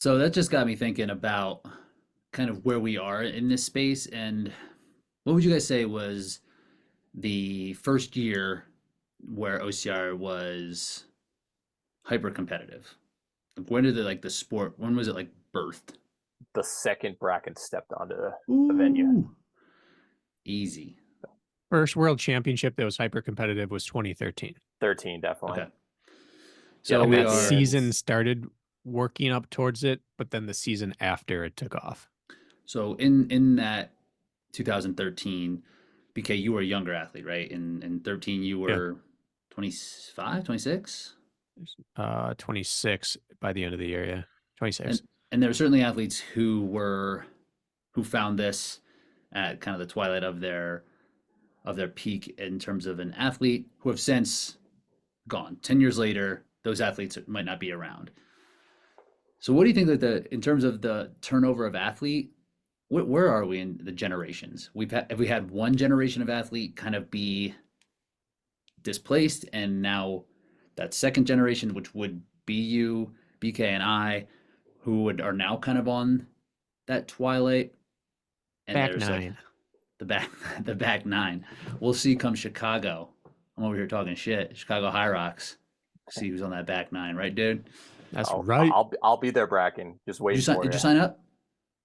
So that just got me thinking about kind of where we are in this space. And what would you guys say was the first year where OCR was hyper competitive? When did the sport, when was it like birthed? The second Bracken stepped onto the venue. Ooh, easy. First world championship that was hyper competitive was 2013. 13, definitely. Okay. Yeah, So the And we that are, season started working up towards it, but then the season after it took off. so in that 2013, BK, you were a younger athlete, right? In 13, you Yeah. were 25, 26? 26 by the end of the year. Yeah. And 26. and there were certainly athletes who found this at kind of the twilight of their peak in terms of an athlete who have since gone. 10 years later, those athletes might not be around. So what do you think that the in terms of the turnover of athlete, where are we in the generations? Have we had one generation of athlete kind of be displaced, and now that second generation, which would be you, BK, and I, are now kind of on that twilight, and Back there's like nine. the back the back nine. We'll see come Chicago. I'm over here talking shit. Chicago High Rocks. See who's on that back nine, right, dude? That's I'll, right. I'll be there, Bracken. Just Did you waiting sign? for Did you. you sign up?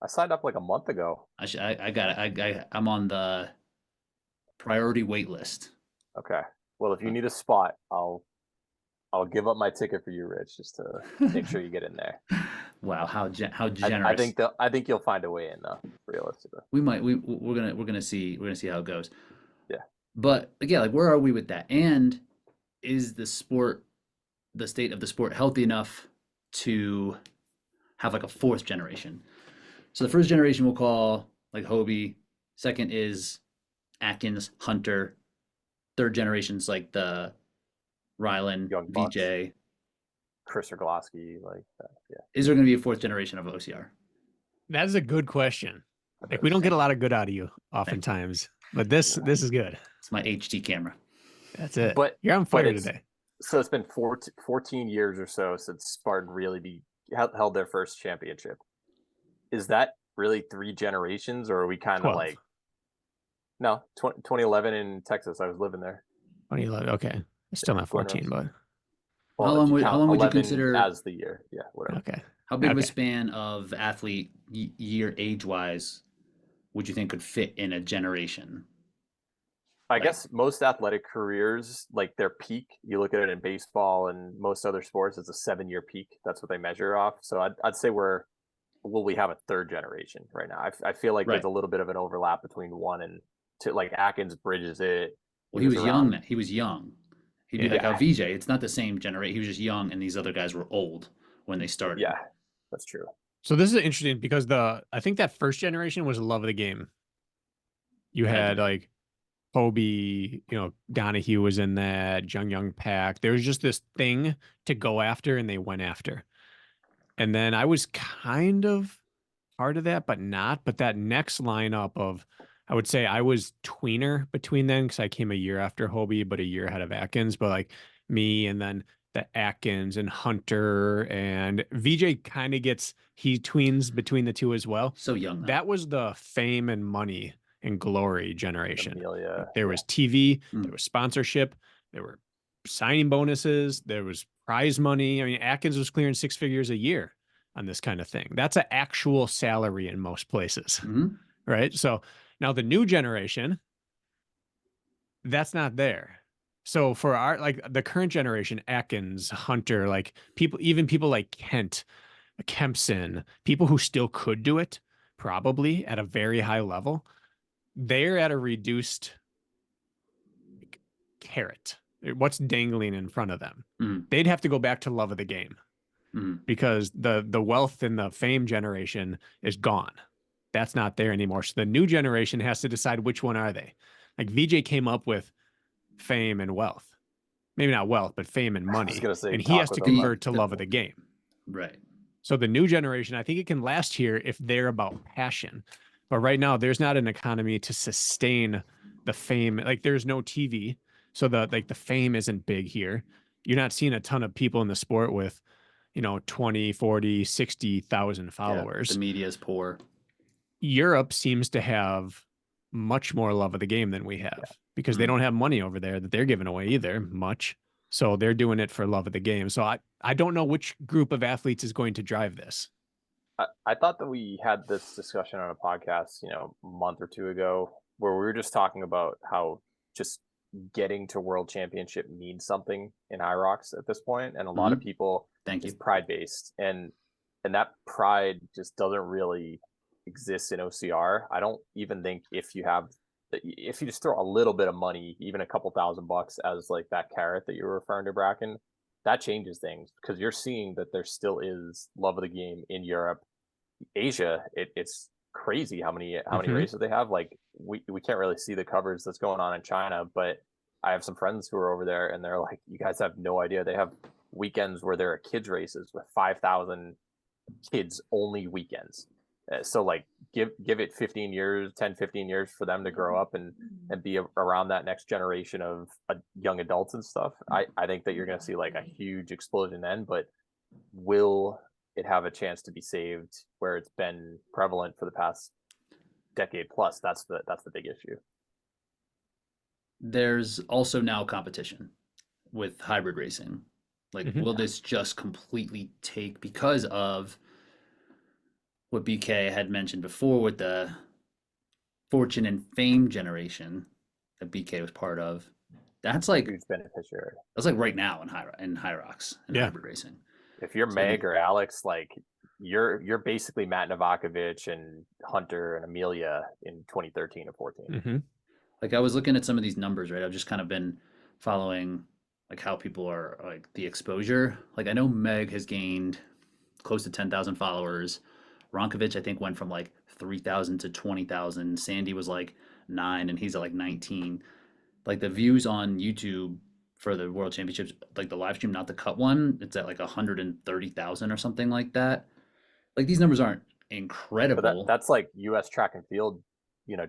I signed up like a month ago. I got it. I'm on the priority wait list. Okay. Well, if you need a spot, I'll give up my ticket for you, Rich, just to make sure you get in there. Wow, how I generous. think you'll find a way in, though, realistically. We're gonna see how it goes. Yeah. But again, like where are we with that? And is the state of the sport healthy enough to have like a fourth generation? So the first generation we'll call like Hobie. Second is Atkins, Hunter. Third generation's like the Rylan, Young Bucks, VJ. Chris Orgolowski, like that. Yeah. Is there going to be a fourth generation of OCR? That is a good question. Like we That's, don't get a lot of good out of you Thank oftentimes, but this is good. It's my HD camera. That's it. but You're on but fire it's today. so it's been 14 years or so since Spartan really held their first championship. Is that really three generations, or are we kind of 12. like no 2011 in Texas? I was living there. 2011. Okay. Still not Born 14, but Well, if you How count long would you 11 consider? as the year, yeah, whatever. okay. How big of a Okay. span of athlete year age wise would you think could fit in a generation? I Like, guess most athletic careers, like their peak, you look at it in baseball and most other sports, it's a 7-year peak. That's what they measure off. So I'd say will we have a third generation right now? I feel like there's right. a little bit of an overlap between one and two. Like Atkins bridges it. Well, He he was was young. around. He was young. He'd be Yeah. like how Yeah, VJ. It's not the same generation. He was just young, and these other guys were old when they started. yeah, that's true. So this is interesting because I think that first generation was love of the game. You It had to had be. like Hobie, Donahue was in that, Young Pack. There was just this thing to go after, and they went after. And then I was kind of part of that, but not. But that next lineup of, I would say I was tweener between them because I came a year after Hobie, but a year ahead of Atkins. But like me and then the Atkins and Hunter and VJ kind of he tweens between the two as well. So young though. That was the fame and money and glory generation. Amelia, Like there yeah. was TV, Mm. there was sponsorship, there were signing bonuses, there was prize money. I mean, Atkins was clearing 6 figures a year on this kind of thing. That's an actual salary in most places, Mhm. right? So now the new generation, that's not there. So for our like the current generation, Atkins, Hunter, like even people like Kempson, people who still could do it, probably at a very high level, they're at a reduced carrot. What's dangling in front of them? Mm. They'd have to go back to love of the game Mm. because the wealth and the fame generation is gone. That's not there anymore. So the new generation has to decide which one are they. Like VJ came up with fame and wealth. Maybe not wealth, but fame and I was money. gonna say And he has talk to with them. convert to love of the game. Right. So the new generation, I think it can last here if they're about passion. But right now, there's not an economy to sustain the fame. Like there's no TV. So the fame isn't big here. You're not seeing a ton of people in the sport with, 20, 40, 60,000 Yeah, followers. the media is poor. Europe seems to have much more love of the game than we have because they don't have money over there that they're giving away either much. So they're doing it for love of the game. So I don't know which group of athletes is going to drive this. I thought that we had this discussion on a podcast, a month or two ago, where we were just talking about how just getting to world championship means something in Hyrox at this point, and a lot of people Thank is you. pride based, and that pride just doesn't really exist in OCR. I don't even think if you just throw a little bit of money, even a couple $1,000 as like that carrot that you were referring to, Bracken, that changes things because you're seeing that there still is love of the game in Europe. Asia, it's crazy how many races they have. Like we can't really see the coverage that's going on in China, but I have some friends who are over there and they're like, you guys have no idea. They have weekends where there are kids races with 5,000 kids only weekends. So like give it 15 years, 10-15 years for them to grow up and be around that next generation of young adults and stuff. I think that you're going to see like a huge explosion then, but will it have a chance to be saved where it's been prevalent for the past decade plus? That's the big issue. There's also now competition with hybrid racing. Like, will this just completely take, because of what BK had mentioned before with the fortune and fame generation that BK was part of? That's like Huge beneficiary. that's like right now in Hyrox and hybrid racing. If you're Meg or Alex, like you're basically Matt Novakovic and Hunter and Amelia in 2013 or 14. Like, I was looking at some of these numbers, right? I've just kind of been following like how people are, like, the exposure. Like, I know Meg has gained close to 10,000 followers. Ronkovic, I think, went from like 3,000 to 20,000. Sandy was like 9 and he's at like 19. Like, the views on YouTube for the World Championships, like the live stream, not the cut one, it's at like 130,000 or something like that. Like, these numbers aren't But incredible. that's like U.S. track and field,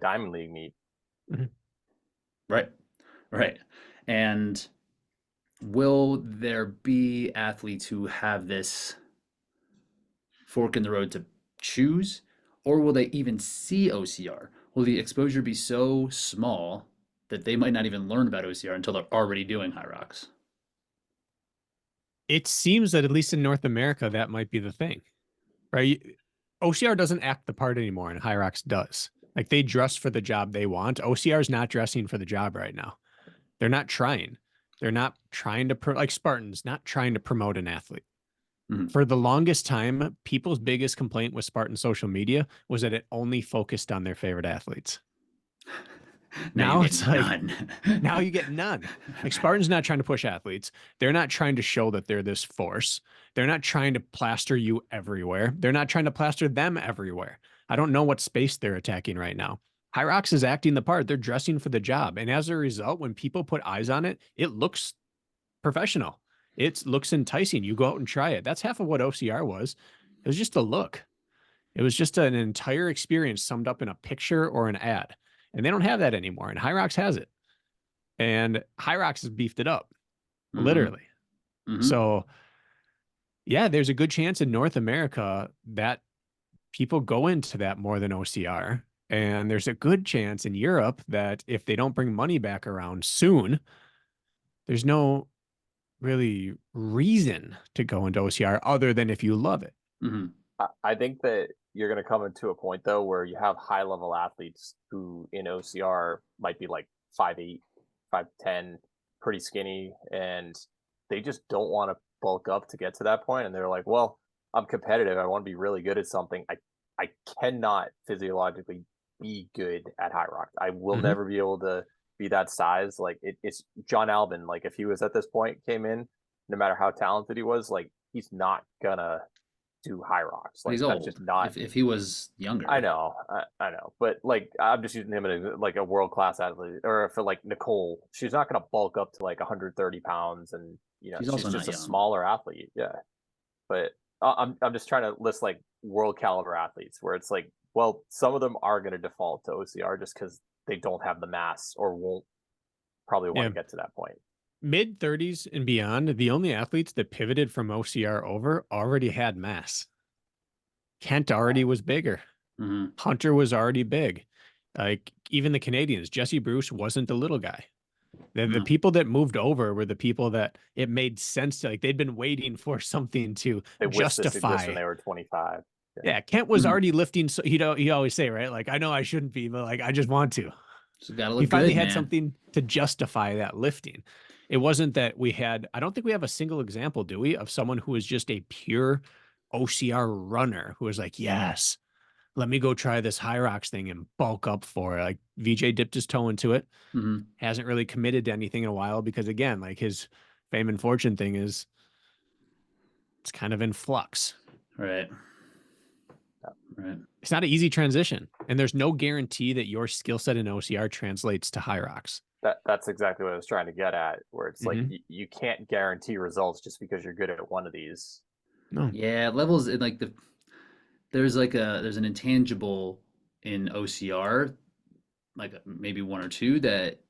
Diamond League meet. Right. Right. And will there be athletes who have this fork in the road to choose, or will they even see OCR? Will the exposure be so small that they might not even learn about OCR until they're already doing Hyrox? It seems that at least in North America, that might be the thing, right? OCR doesn't act the part anymore, and Hyrox does. Like, they dress for the job they want. OCR is not dressing for the job right now. They're not trying. They're not trying to like Spartan's not trying to promote an athlete. For the longest time, people's biggest complaint with Spartan social media was that it only focused on their favorite athletes. Now it's like now you get none. Like, Spartan's not trying to push athletes. They're not trying to show that they're this force. They're not trying to plaster you everywhere. They're not trying to plaster them everywhere. I don't know what space they're attacking right now. Hyrox is acting the part. They're dressing for the job. And as a result, when people put eyes on it, it looks professional. It looks enticing. You go out and try it. That's half of what OCR was. It was just a look. It was just an entire experience summed up in a picture or an ad. And they don't have that anymore. And Hyrox has it. And Hyrox has beefed it up, literally. So, yeah, there's a good chance in North America that people go into that more than OCR. And there's a good chance in Europe that if they don't bring money back around soon, there's no really reason to go into OCR other than if you love it. I think that you're going to come into a point, though, where you have high level athletes who in OCR might be like 5'8", 5'10", pretty skinny, and they just don't want to bulk up to get to that point. And they're like, well, I'm competitive. I want to be really good at something. I cannot physiologically be good at Hyrox. I will never be able to be that size. Like it's John Albin. Like if he was at this point, came in, no matter how talented he was, like he's not gonna do Hyrox. Like He's that's old. just not. If he was younger, I know, but like I'm just using him as like a world class athlete, or for like Nicole, she's not gonna bulk up to like 130 pounds, and she's she's also just not a young. smaller athlete. Yeah, but I'm just trying to list like world caliber athletes where it's like, well, some of them are going to default to OCR just because they don't have the mass or probably won't get to that point. Mid 30s and beyond, the only athletes that pivoted from OCR over already had mass. Kent already was bigger. Hmm. Hunter was already big. Like even the Canadians, Jesse Bruce wasn't the little guy. The No. people that moved over were the people that it made sense to, like they'd been waiting for something to They wish this existed when justify. they were 25. Yeah, Kent was Mhm. already lifting. So he always say, right? Like, I know I shouldn't be, but like I just want to. Just gotta He look finally good, had man. something to justify that lifting. It wasn't that we had, I don't think we have a single example, do we, of someone who was just a pure OCR runner who was like, yes, let me go try this high rocks thing and bulk up for it. Like VJ dipped his toe into it, Hmm. hasn't really committed to anything in a while because again, like his fame and fortune thing is it's kind of in flux. Right. Right. It's not an easy transition. And there's no guarantee that your skill set in OCR translates to high rocks. That's exactly what I was trying to get at, where it's like Mhm. you can't guarantee results just because you're good at one of these. No. Yeah, levels in like there's an intangible in OCR, like maybe one or two that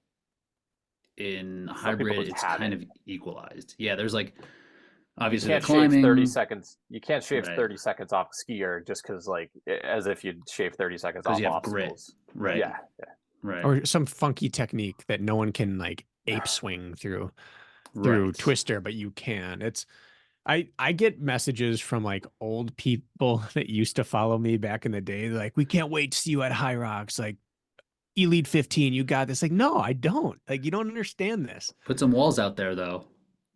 in Some people hybrid just it's have kind it. of equalized. Yeah, there's like You obviously the can't shave 30 climbing, seconds. You can't shave right? 30 seconds off a skier just because, like, as if you'd shave 30 seconds Because off you have grit, obstacles. right? Yeah, Right. Or some funky technique that no one can like ape swing through Right. Twister, but you can. It's I get messages from like old people that used to follow me back in the day. They're like, we can't wait to see you at High Rocks, like Elite 15. You got this. Like, no, I don't. Like, you don't understand this. Put some walls out there though.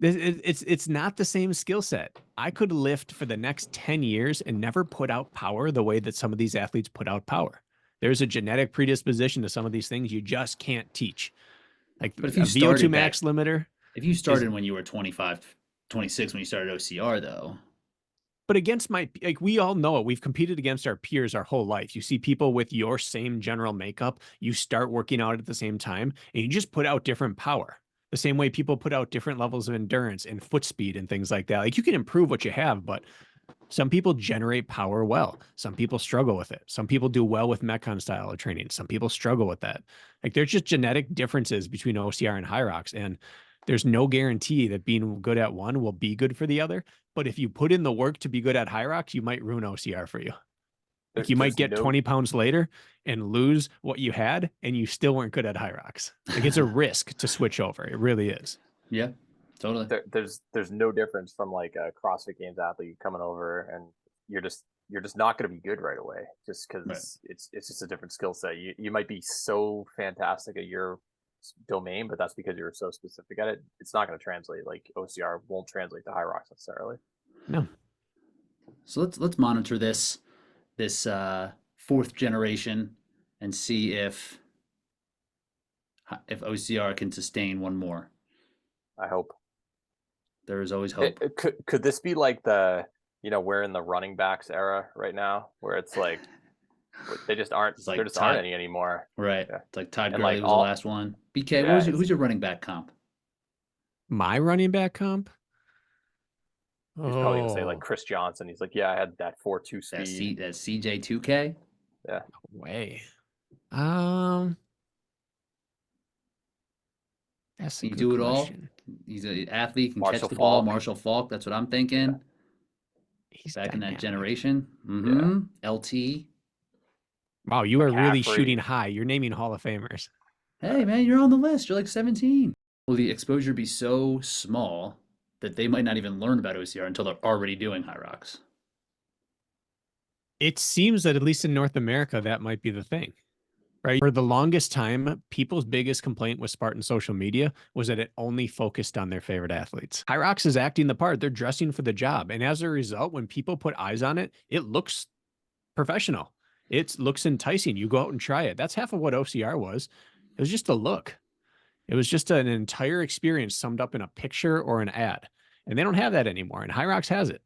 It's not the same skill set. I could lift for the next 10 years and never put out power the way that some of these athletes put out power. There's a genetic predisposition to some of these things you just can't teach. Like But if a you VO2 started max back, limiter if you is, started when you were 25, 26 when you started OCR though, but against my, like we all know it. We've competed against our peers our whole life. You see people with your same general makeup, you start working out at the same time and you just put out different power. The same way people put out different levels of endurance and foot speed and things like that. Like you can improve what you have, but some people generate power well. Some people struggle with it. Some people do well with Metcon style of training. Some people struggle with that. Like there's just genetic differences between OCR and high rocks. And there's no guarantee that being good at one will be good for the other. But if you put in the work to be good at high rocks, you might ruin OCR for you. Like you might there's get no 20 pounds later and lose what you had, and you still weren't good at high rocks. Like it's a risk to switch over. It really is. yeah, totally. there's no difference from like a CrossFit Games athlete coming over and you're just not going to be good right away just Right. because it's just a different skill set. You might be so fantastic at your domain, but that's because you're so specific at it. It's not going to translate. Like OCR won't translate to high rocks necessarily. No. So let's monitor this fourth generation and see if OCR can sustain one more. I hope. There is always hope. Could this be like we're in the running backs era right now, where it's like they just aren't It's like there just Todd- aren't any anymore. Right. Yeah. It's like Todd And, Gurley like, was the last one. BK, Yeah, who's your running back comp? My running back comp? He's probably gonna say like Oh, Chris Johnson. He's like, yeah, I had that 4.2 speed. That CJ2K? Yeah, way. Um, that's a Can you good do it all? question. He's an athlete, can Marshall catch the ball. Faulk. Marshall Falk, that's what I'm thinking. He's Back in that dynamic. generation. Mm-hmm. LT. Wow, you are really McCaffrey. shooting high. You're naming Hall of Famers. Hey man, you're on the list. You're like 17. Will the exposure be so small that they might not even learn about OCR until they're already doing high rocks? It seems that at least in North America, that might be the thing, right? For the longest time, people's biggest complaint with Spartan social media was that it only focused on their favorite athletes. High Rocks is acting the part. They're dressing for the job. And as a result, when people put eyes on it, it looks professional. It looks enticing. You go out and try it. That's half of what OCR was. It was just a look. It was just an entire experience summed up in a picture or an ad. And they don't have that anymore. And High Rocks has it.